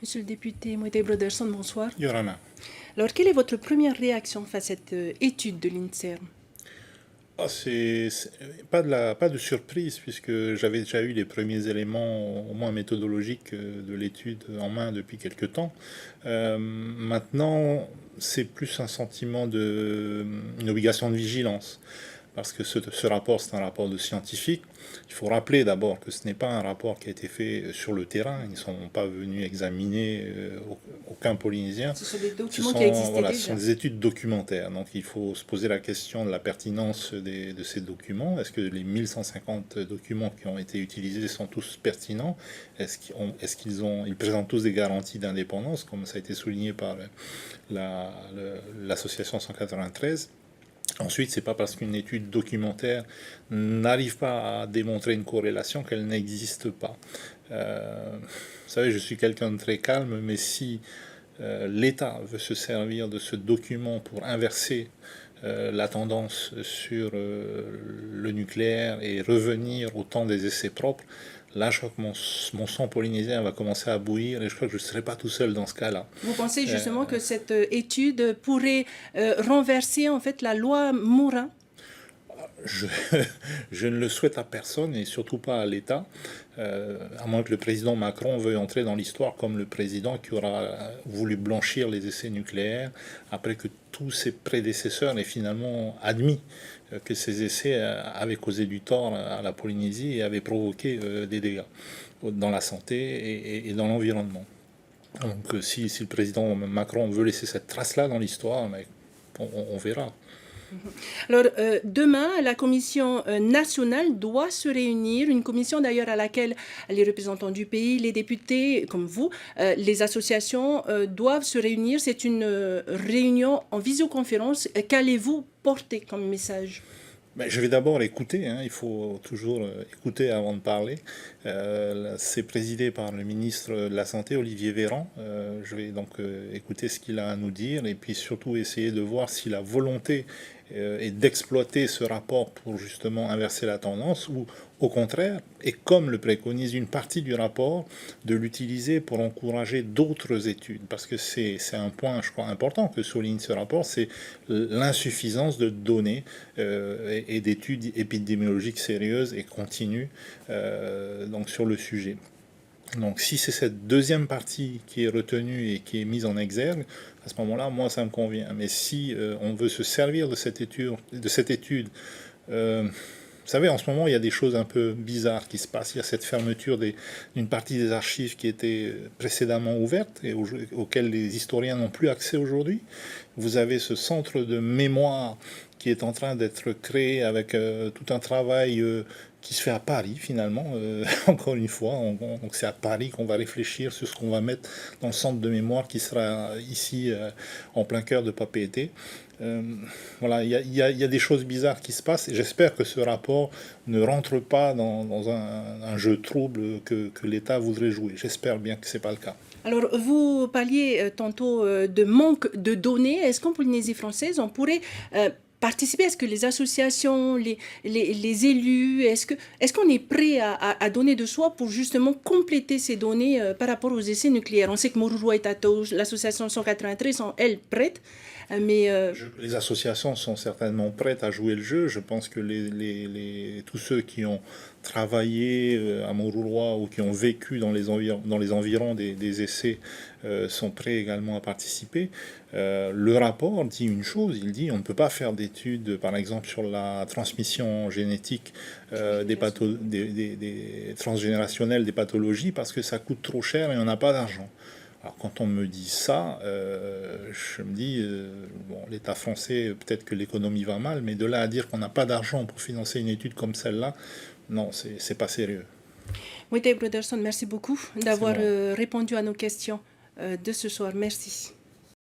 Monsieur le député Moïté Broderson, bonsoir. Yorana. Alors, quelle est votre première réaction face à cette étude de l'INSERM? C'est pas de surprise, puisque j'avais déjà eu les premiers éléments, au moins méthodologiques, de l'étude en main depuis quelque temps. Maintenant, c'est plus un sentiment une obligation de vigilance. Parce que ce rapport, c'est un rapport de scientifique. Il faut rappeler d'abord que ce n'est pas un rapport qui a été fait sur le terrain. Ils ne sont pas venus examiner aucun Polynésien. Ce sont des documents qui existaient Ce déjà. sont des études documentaires. Donc il faut se poser la question de la pertinence de ces documents. Est-ce que les 1150 documents qui ont été utilisés sont tous pertinents? Ils présentent tous des garanties d'indépendance, comme ça a été souligné par l'association 193? Ensuite, c'est pas parce qu'une étude documentaire n'arrive pas à démontrer une corrélation qu'elle n'existe pas. Vous savez, je suis quelqu'un de très calme, mais si l'État veut se servir de ce document pour inverser la tendance sur le nucléaire et revenir au temps des essais propres, là, je crois que mon sang polynésien va commencer à bouillir et je crois que je ne serai pas tout seul dans ce cas-là. Vous pensez justement que cette étude pourrait renverser en fait la loi Morin? Je ne le souhaite à personne et surtout pas à l'État, à moins que le président Macron veuille entrer dans l'histoire comme le président qui aura voulu blanchir les essais nucléaires après que tous ses prédécesseurs aient finalement admis que ces essais avaient causé du tort à la Polynésie et avaient provoqué des dégâts dans la santé et dans l'environnement. Donc si le président Macron veut laisser cette trace-là dans l'histoire, on verra. Alors, demain, la commission nationale doit se réunir, une commission d'ailleurs à laquelle les représentants du pays, les députés comme vous, les associations doivent se réunir. C'est une réunion en visioconférence. Qu'allez-vous porter comme message? Je vais d'abord écouter, hein. Il faut toujours écouter avant de parler. C'est présidé par le ministre de la Santé, Olivier Véran. Je vais donc écouter ce qu'il a à nous dire et puis surtout essayer de voir si la volonté est d'exploiter ce rapport pour justement inverser la tendance ou au contraire, et comme le préconise une partie du rapport, de l'utiliser pour encourager d'autres études. Parce que c'est un point, je crois, important que souligne ce rapport, c'est l'insuffisance de données et d'études épidémiologiques sérieuses et continues donc sur le sujet. Donc si c'est cette deuxième partie qui est retenue et qui est mise en exergue, à ce moment-là, moi, ça me convient. Mais si on veut se servir de cette étude, vous savez, en ce moment, il y a des choses un peu bizarres qui se passent. Il y a cette fermeture d'une partie des archives qui étaient précédemment ouvertes et auxquelles les historiens n'ont plus accès aujourd'hui. Vous avez ce centre de mémoire qui est en train d'être créé avec tout un travail qui se fait à Paris finalement, encore une fois. Donc c'est à Paris qu'on va réfléchir sur ce qu'on va mettre dans le centre de mémoire qui sera ici en plein cœur de Papeete. Voilà, il y a des choses bizarres qui se passent et j'espère que ce rapport ne rentre pas dans un jeu trouble que l'État voudrait jouer. J'espère bien que ce n'est pas le cas. Alors, vous parliez tantôt de manque de données. Est-ce qu'en Polynésie française, on pourrait participer? Est-ce que les associations, les élus, est-ce qu'on est prêt à donner de soi pour justement compléter ces données par rapport aux essais nucléaires? On sait que Morurua et Tato, l'association 193 sont, elles, prêtes. Mais les associations sont certainement prêtes à jouer le jeu. Je pense que tous ceux qui ont travaillé à Morurua ou qui ont vécu dans les environs des essais sont prêts également à participer. Le rapport dit une chose, il dit on ne peut pas faire d'études, par exemple, sur la transmission génétique des transgénérationnelles des pathologies parce que ça coûte trop cher et on n'a pas d'argent. Alors quand on me dit ça, je me dis, bon, l'État français, peut-être que l'économie va mal, mais de là à dire qu'on n'a pas d'argent pour financer une étude comme celle-là, non, c'est pas sérieux. Moïté Broderson, merci beaucoup d'avoir répondu à nos questions de ce soir. Merci.